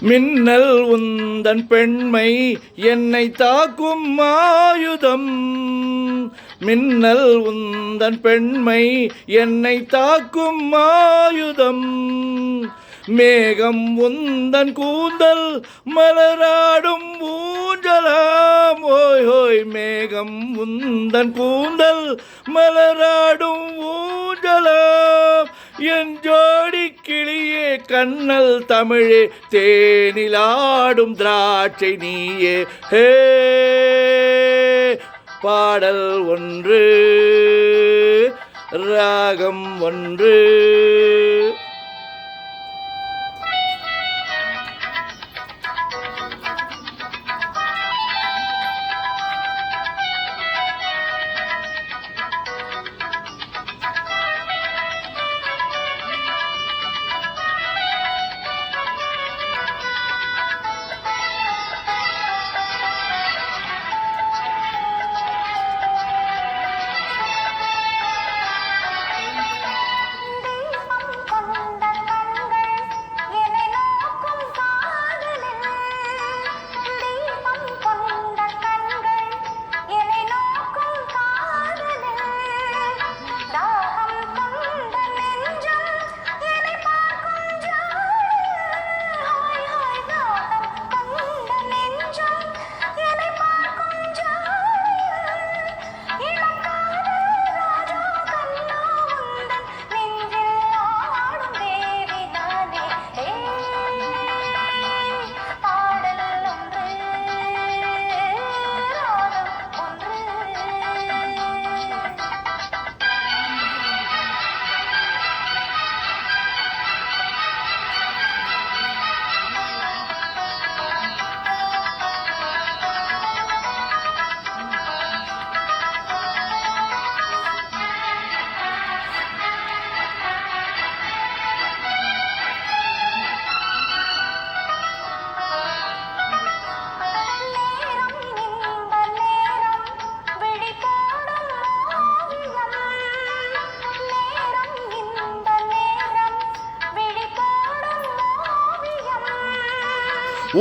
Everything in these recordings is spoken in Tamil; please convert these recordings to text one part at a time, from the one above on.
மின்னல் உந்தன் பெண்மை என்னை தாக்கும் ஆயுதம். மின்னல் உந்தன் பெண்மை என்னை தாக்கும் ஆயுதம். மேகம் உந்தன் கூந்தல் மலராடும் ஊஞ்சலாம். ஓய் ஹோய் மேகம் உந்தன் கூந்தல் மலராடும் ஊஞ்சலாம். என் ஜோடி கிளியே கண்ணல் தமிழே தேனிலாடும் திராட்சை நீயே. ஹே பாடல் ஒன்று ராகம் ஒன்று.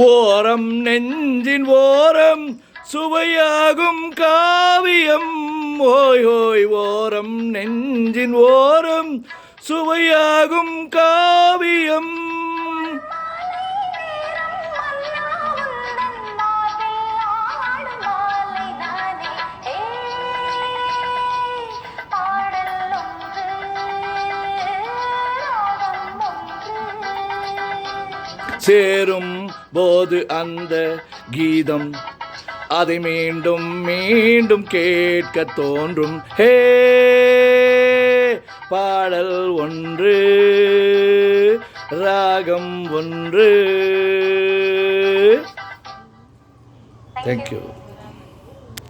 ஓரம் நெஞ்சின் ஓரம் சுவையாகும் காவியம். ஓய் ஓய் ஓரம் நெஞ்சின் ஓரம் சுவையாகும் காவியம். சேரும் போது அந்த கீதம் அதை மீண்டும் மீண்டும் கேட்க தோன்றும். ஹே பாடல் ஒன்று ராகம் ஒன்று. தேங்க்யூ.